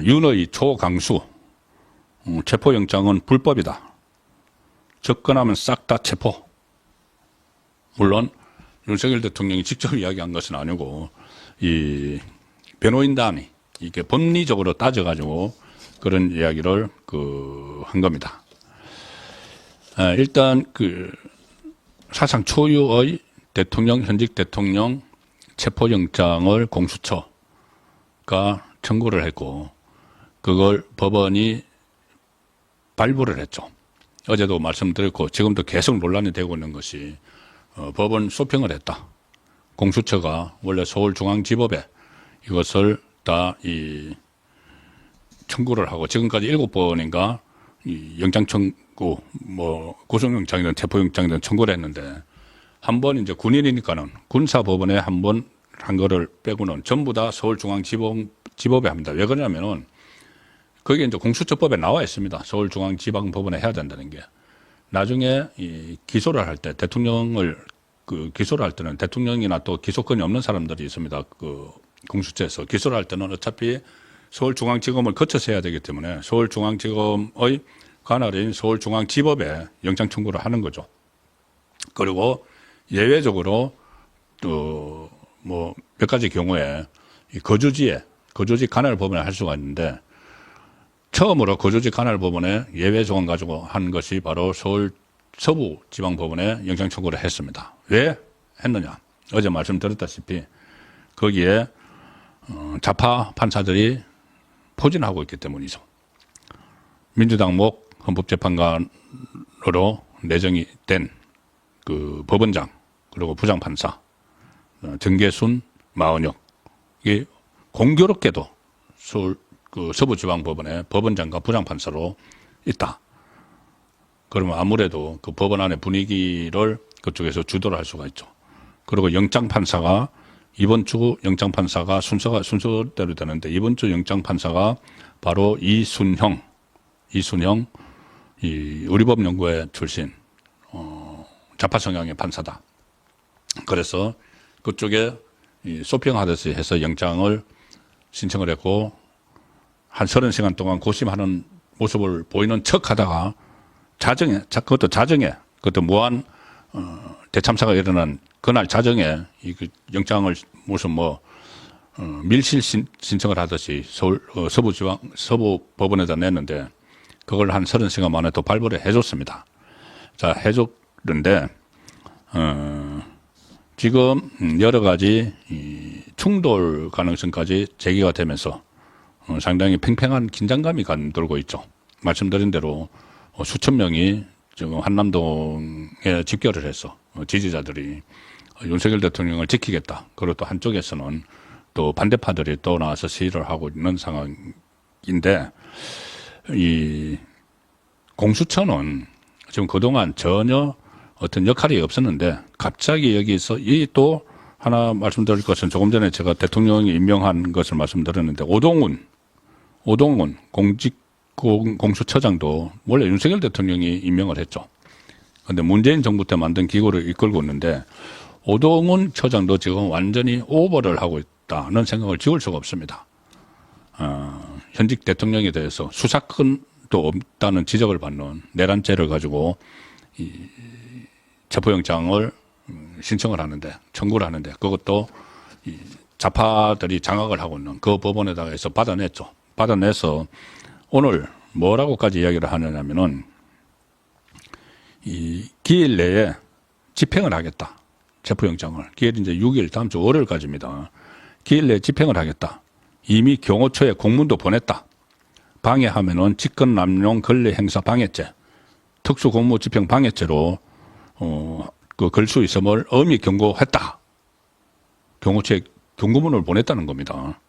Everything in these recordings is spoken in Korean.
윤의 초강수 체포영장은 불법이다. 접근하면 싹 다 체포. 물론 윤석열 대통령이 직접 이야기한 것은 아니고 이 변호인단이 이게 법리적으로 따져가지고 그런 이야기를 한 겁니다. 일단 사상 초유의 현직 대통령 체포영장을 공수처가 청구를 했고 그걸 법원이 발부를 했죠. 어제도 말씀드렸고 지금도 계속 논란이 되고 있는 것이 법원 소평을 했다. 공수처가 원래 서울중앙지법에 이것을 다 청구를 하고 지금까지 7번인가 영장 청구, 구속영장이든 체포영장이든 청구를 했는데 한 번 이제 군인이니까는 군사법원에 한 번 한 거를 빼고는 전부 다 서울중앙지법에 합니다. 왜 그러냐면은 거기에 이제 공수처법에 나와 있습니다. 서울중앙지방법원에 해야 된다는 게. 나중에 기소를 할 때 대통령을 기소를 할 때는 대통령이나 또 기소권이 없는 사람들이 있습니다. 공수처에서 기소를 할 때는 어차피 서울중앙지검을 거쳐서 해야 되기 때문에 서울중앙지검의 관할인 서울중앙지법에 영장 청구를 하는 거죠. 그리고 예외적으로 또 몇 가지 경우에 거주지 관할 법원에 할 수가 있는데 처음으로 거주지 관할 법원에 예외 조항 가지고 한 것이 바로 서울 서부지방법원에 영장 청구를 했습니다. 왜 했느냐? 어제 말씀드렸다시피 거기에 좌파 판사들이 포진하고 있기 때문이죠. 민주당목 헌법재판관으로 내정이 된 법원장 그리고 부장판사 정계순, 마은혁이 공교롭게도 서울 서부지방법원에 법원장과 부장판사로 있다. 그러면 아무래도 그 법원 안의 분위기를 그쪽에서 주도를 할 수가 있죠. 그리고 영장판사가 이번 주 영장판사가 순서대로 되는데 이번 주 영장판사가 바로 이순형 우리법연구회 출신 좌파 성향의 판사다. 그래서 그쪽에 소평하듯이 해서 영장을 신청을 했고 한 30시간 동안 고심하는 모습을 보이는 척 하다가 그것도 무한 대참사가 일어난 그날 자정에 영장을 무슨 밀실 신청을 하듯이 서부법원에다 냈는데 그걸 한 30시간 만에 또 발부를 해줬습니다. 자, 해줬는데 지금 여러 가지 충돌 가능성까지 제기가 되면서 상당히 팽팽한 긴장감이 감돌고 있죠. 말씀드린 대로 수천 명이 지금 한남동에 집결을 해서 지지자들이 윤석열 대통령을 지키겠다. 그리고 또 한쪽에서는 또 반대파들이 또 나와서 시위를 하고 있는 상황인데 이 공수처는 지금 그동안 전혀 어떤 역할이 없었는데 갑자기 여기서 또 하나 말씀드릴 것은 조금 전에 제가 대통령이 임명한 것을 말씀드렸는데 오동훈 공수처장도 원래 윤석열 대통령이 임명을 했죠. 그런데 문재인 정부 때 만든 기구를 이끌고 있는데 오동훈 처장도 지금 완전히 오버를 하고 있다는 생각을 지울 수가 없습니다. 현직 대통령에 대해서 수사권도 없다는 지적을 받는 내란죄를 가지고 체포영장을 신청을 하는데 청구를 하는데 그것도 좌파들이 장악을 하고 있는 그 법원에다가 해서 받아냈죠. 받아내서 오늘 뭐라고까지 이야기를 하느냐면은 이 기일 내에 집행을 하겠다. 체포영장을. 기일이 이제 6일 다음 주 월요일까지입니다. 기일 내에 집행을 하겠다. 이미 경호처에 공문도 보냈다. 방해하면은 직권남용 권리행사 방해죄, 특수공무집행 방해죄로 걸 수 있음을 엄히 경고했다. 경호처에 경고문을 보냈다는 겁니다.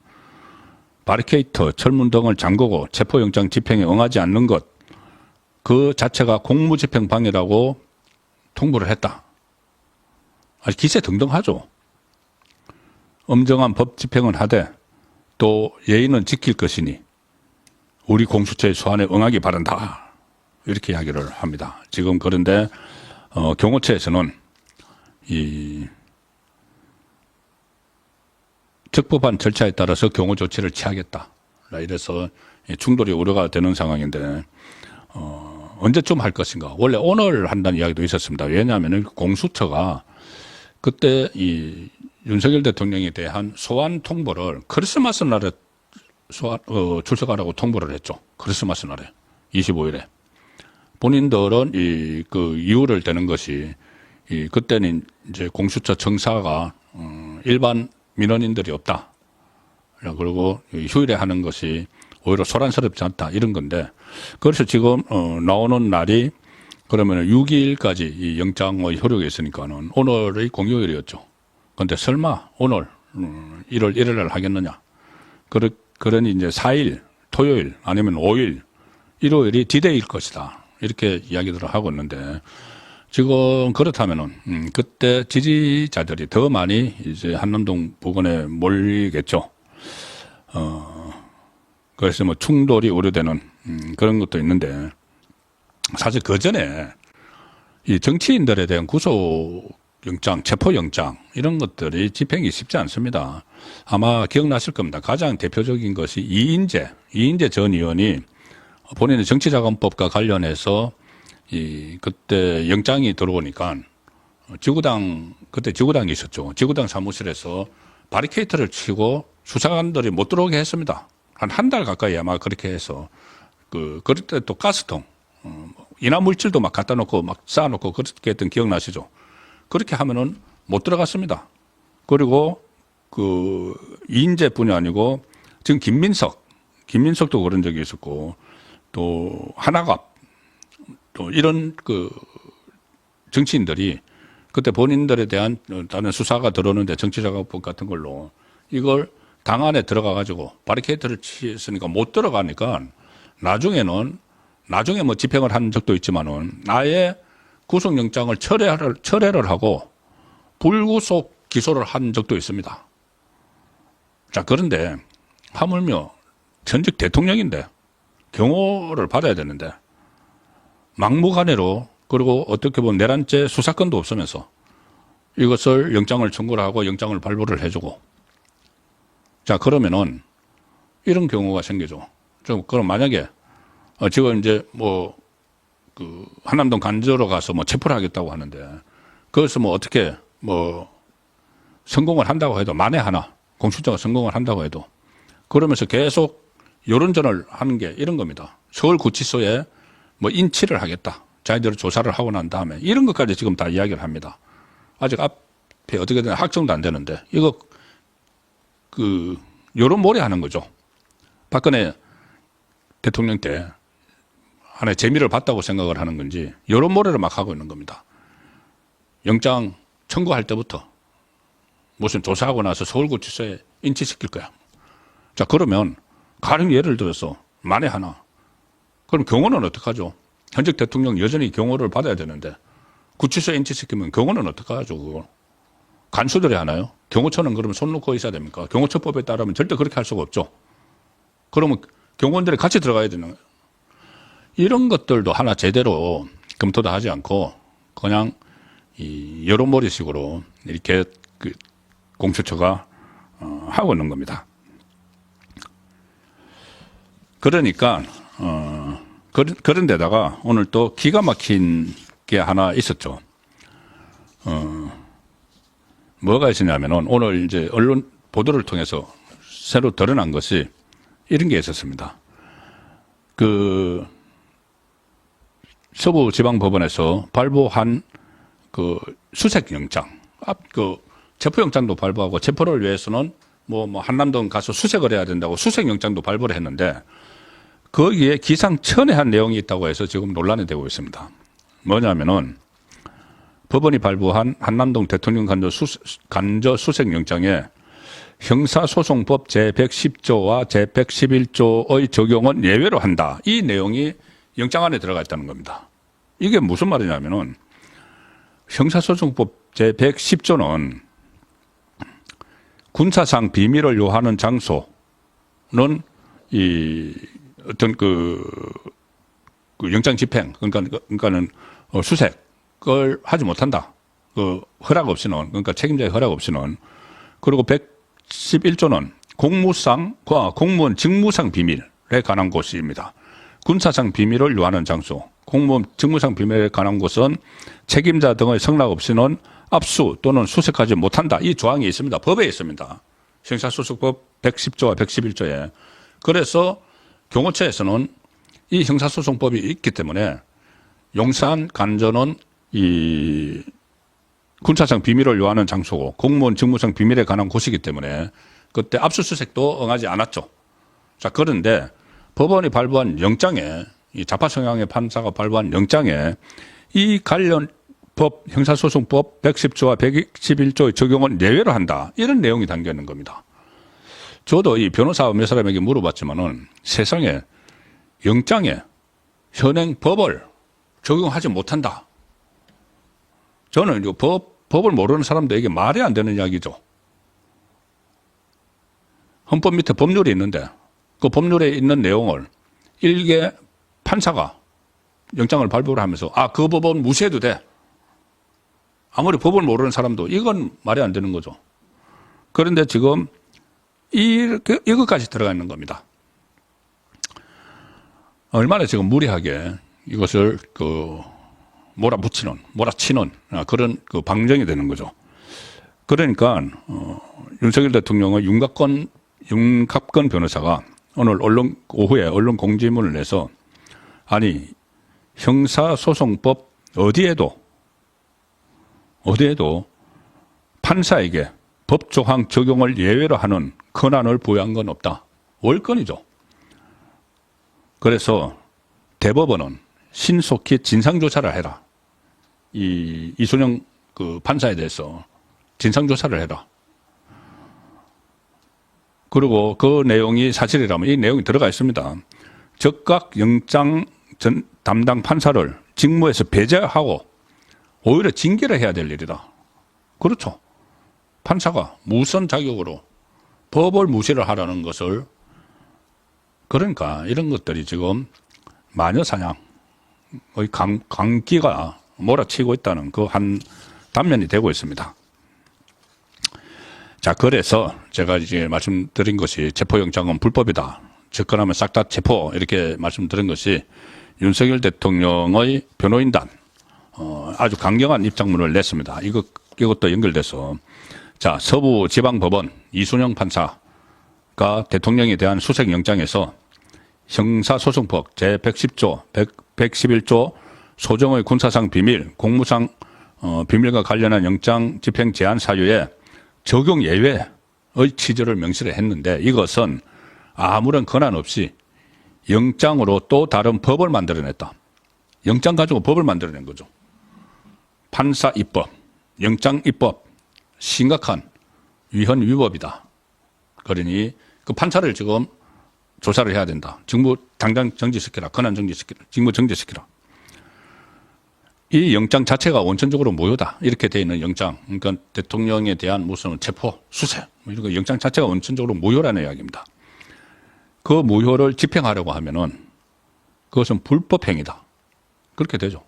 바리케이터, 철문 등을 잠그고 체포영장 집행에 응하지 않는 것, 그 자체가 공무집행 방해라고 통보를 했다. 기세등등하죠. 엄정한 법 집행은 하되 또 예의는 지킬 것이니 우리 공수처의 소환에 응하기 바란다. 이렇게 이야기를 합니다. 지금 그런데 경호처에서는 이 적법한 절차에 따라서 경호 조치를 취하겠다. 이래서 충돌이 우려가 되는 상황인데 언제쯤 할 것인가. 원래 오늘 한다는 이야기도 있었습니다. 왜냐하면 공수처가 그때 이 윤석열 대통령에 대한 소환 통보를 크리스마스 날에 출석하라고 통보를 했죠. 크리스마스 날에 25일에. 본인들은 그 이유를 대는 것이 그때는 이제 공수처 청사가 일반 민원인들이 없다. 그리고 휴일에 하는 것이 오히려 소란스럽지 않다. 이런 건데 그래서 지금 나오는 날이 그러면 6일까지 이 영장의 효력이 있으니까는 오늘의 공휴일이었죠. 그런데 설마 오늘 1월 1일 날 하겠느냐. 그러니 이제 4일 토요일 아니면 5일 일요일이 디데이일 것이다. 이렇게 이야기들을 하고 있는데 지금 그렇다면은 그때 지지자들이 더 많이 이제 한남동 부근에 몰리겠죠. 그래서 뭐 충돌이 우려되는 그런 것도 있는데 사실 그 전에 이 정치인들에 대한 구속영장, 체포영장 이런 것들이 집행이 쉽지 않습니다. 아마 기억나실 겁니다. 가장 대표적인 것이 이인재 전 의원이 본인의 정치자금법과 관련해서 그때 영장이 들어오니까 그때 지구당이 있었죠. 지구당 사무실에서 바리케이트를 치고 수사관들이 못 들어오게 했습니다. 한 달 가까이 아마 그렇게 해서 그럴 때 또 가스통 인화 물질도 막 갖다 놓고 막 쌓아놓고 그렇게 했던 기억나시죠? 그렇게 하면은 못 들어갔습니다. 그리고 이인재뿐이 아니고 지금 김민석도 그런 적이 있었고 또 하나갑 또 이런 정치인들이 그때 본인들에 대한 다른 수사가 들어오는데 정치자금법 같은 걸로 이걸 당 안에 들어가 가지고 바리케이트를 치으니까 못 들어가니까 나중에 뭐 집행을 한 적도 있지만은 아예 구속영장을 철회를 하고 불구속 기소를 한 적도 있습니다. 자, 그런데 하물며 전직 대통령인데 경호를 받아야 되는데 막무가내로 그리고 어떻게 보면 내란죄 수사권도 없으면서 이것을 영장을 청구를 하고 영장을 발부를 해주고 자, 그러면은 이런 경우가 생기죠. 그럼 만약에 지금 이제 한남동 간저로 가서 체포를 하겠다고 하는데 그것을 어떻게 성공을 한다고 해도 만에 하나 공수처가 성공을 한다고 해도 그러면서 계속 여론전을 하는 게 이런 겁니다. 서울구치소에 인치를 하겠다. 자기들이 조사를 하고 난 다음에 이런 것까지 지금 다 이야기를 합니다. 아직 앞에 어떻게든 확정도 안 되는데 이거 여론몰이 하는 거죠. 박근혜 대통령 때 하나의 재미를 봤다고 생각을 하는 건지 여론몰이를 막 하고 있는 겁니다. 영장 청구할 때부터 무슨 조사하고 나서 서울구치소에 인치시킬 거야. 자, 그러면 가령 예를 들어서 만에 하나 그럼 경호는 어떡하죠? 현직 대통령 여전히 경호를 받아야 되는데 구치소에 인치시키면 경호는 어떡하죠? 그걸 간수들이 하나요? 경호처는 그러면 손 놓고 있어야 됩니까? 경호처법에 따르면 절대 그렇게 할 수가 없죠. 그러면 경호원들이 같이 들어가야 되는 거예요. 이런 것들도 하나 제대로 검토도 하지 않고 그냥 여론몰이식으로 이렇게 공수처가 하고 있는 겁니다. 그러니까 그런 데다가 오늘 또 기가 막힌 게 하나 있었죠. 뭐가 있었냐면은 오늘 이제 언론 보도를 통해서 새로 드러난 것이 이런 게 있었습니다. 서부지방법원에서 발부한 수색영장, 체포영장도 발부하고 체포를 위해서는 한남동 가서 수색을 해야 된다고 수색영장도 발부를 했는데 거기에 기상천외한 내용이 있다고 해서 지금 논란이 되고 있습니다. 뭐냐면은 법원이 발부한 한남동 대통령 간저 수색영장에 형사소송법 제110조와 제111조의 적용은 예외로 한다. 이 내용이 영장 안에 들어가 있다는 겁니다. 이게 무슨 말이냐면은 형사소송법 제110조는 군사상 비밀을 요하는 장소는 어떤 영장 집행, 그러니까는 수색을 하지 못한다. 허락 없이는, 그러니까 책임자의 허락 없이는. 그리고 111조는 공무원 직무상 비밀에 관한 곳입니다. 군사상 비밀을 요하는 장소, 공무원 직무상 비밀에 관한 곳은 책임자 등의 성락 없이는 압수 또는 수색하지 못한다. 이 조항이 있습니다. 법에 있습니다. 형사소송법 110조와 111조에. 그래서 경호처에서는 이 형사소송법이 있기 때문에 용산 간전은 이 군사상 비밀을 요하는 장소고 공무원 직무상 비밀에 관한 곳이기 때문에 그때 압수수색도 응하지 않았죠. 자, 그런데 법원이 발부한 영장에, 이 자파 성향의 판사가 발부한 영장에 이 관련 법, 형사소송법 110조와 111조의 적용은 예외로 한다. 이런 내용이 담겨 있는 겁니다. 저도 이 변호사 몇 사람에게 물어봤지만은 세상에 영장에 현행 법을 적용하지 못한다. 저는 이 법을 모르는 사람들에게 말이 안 되는 이야기죠. 헌법 밑에 법률이 있는데 그 법률에 있는 내용을 일개 판사가 영장을 발부를 하면서 그 법은 무시해도 돼. 아무리 법을 모르는 사람도 이건 말이 안 되는 거죠. 그런데 지금 이것까지 들어가 있는 겁니다. 얼마나 지금 무리하게 이것을 몰아치는 그런 방정이 되는 거죠. 그러니까 윤석열 대통령의 윤갑건 변호사가 오늘 오후에 언론 공지문을 내서 아니 형사소송법 어디에도 판사에게 법조항 적용을 예외로 하는 권한을 부여한 건 없다. 월권이죠. 그래서 대법원은 신속히 진상조사를 해라. 이순영 판사에 대해서 진상조사를 해라. 그리고 그 내용이 사실이라면 이 내용이 들어가 있습니다. 즉각 영장 담당 판사를 직무에서 배제하고 오히려 징계를 해야 될 일이다. 그렇죠. 판사가 무슨 자격으로 법을 무시를 하라는 것을, 그러니까 이런 것들이 지금 마녀사냥의 강기가 몰아치고 있다는 그 한 단면이 되고 있습니다. 자, 그래서 제가 이제 말씀드린 것이 체포영장은 불법이다. 접근하면 싹 다 체포 이렇게 말씀드린 것이 윤석열 대통령의 변호인단 아주 강경한 입장문을 냈습니다. 이것도 연결돼서 자, 서부지방법원 이순영 판사가 대통령에 대한 수색영장에서 형사소송법 제110조, 111조 소정의 군사상 비밀, 공무상 비밀과 관련한 영장 집행 제한 사유에 적용 예외의 취지를 명시를 했는데 이것은 아무런 권한 없이 영장으로 또 다른 법을 만들어냈다. 영장 가지고 법을 만들어낸 거죠. 판사 입법, 영장 입법, 심각한 위헌 위법이다. 그러니 그 판사를 지금 조사를 해야 된다. 직무 당장 정지시키라. 권한 정지시키라. 직무 정지시키라. 이 영장 자체가 원천적으로 무효다. 이렇게 되어 있는 영장. 그러니까 대통령에 대한 무슨 체포, 수색, 이런 거 영장 자체가 원천적으로 무효라는 이야기입니다. 그 무효를 집행하려고 하면은 그것은 불법 행위다. 그렇게 되죠.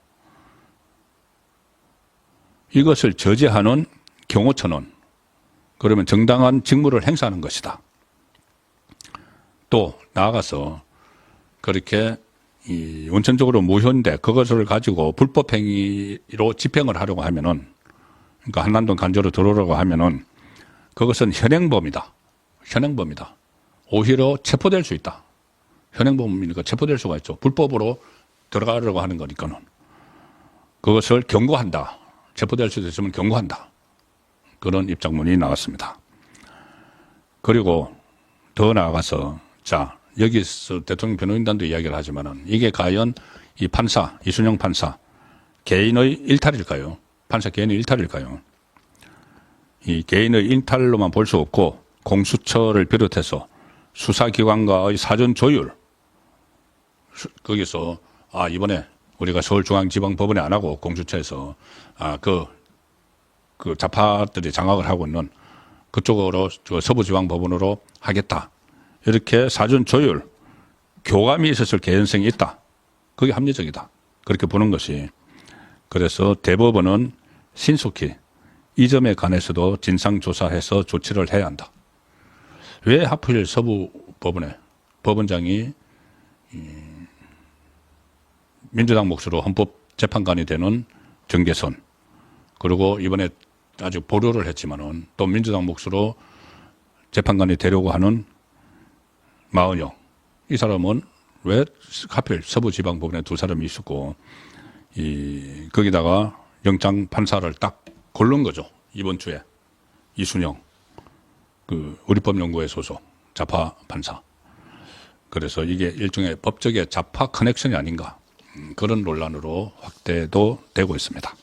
이것을 저지하는 경호처는 그러면 정당한 직무를 행사하는 것이다. 또 나아가서 그렇게 원천적으로 무효인데 그것을 가지고 불법 행위로 집행을 하려고 하면은, 그러니까 한남동 간주로 들어오려고 하면은 그것은 현행범이다. 현행범이다. 오히려 체포될 수 있다. 현행범이니까 체포될 수가 있죠. 불법으로 들어가려고 하는 거니까는. 그것을 경고한다. 체포될 수도 있으면 경고한다. 그런 입장문이 나왔습니다. 그리고 더 나아가서 자, 여기서 대통령 변호인단도 이야기를 하지만은 이게 과연 이 판사, 이순영 판사 개인의 일탈일까요? 판사 개인의 일탈일까요? 이 개인의 일탈로만 볼 수 없고 공수처를 비롯해서 수사기관과의 사전 조율, 거기서 이번에 우리가 서울중앙지방법원에 안 하고 공수처에서 그 좌파들이 장악을 하고 있는 그쪽으로 서부지방법원으로 하겠다. 이렇게 사전 조율, 교감이 있었을 개연성이 있다. 그게 합리적이다. 그렇게 보는 것이. 그래서 대법원은 신속히 이 점에 관해서도 진상조사해서 조치를 해야 한다. 왜 하필 서부법원에 법원장이 민주당 몫으로 헌법재판관이 되는 정계선, 그리고 이번에 아주 보류를 했지만은 또 민주당 몫으로 재판관이 되려고 하는 마은영, 이 사람은 왜 하필 서부지방법원에 두 사람이 있었고, 거기다가 영장 판사를 딱 고른 거죠. 이번 주에 이순영, 우리법연구회 소속 좌파 판사. 그래서 이게 일종의 법적의 좌파 커넥션이 아닌가, 그런 논란으로 확대도 되고 있습니다.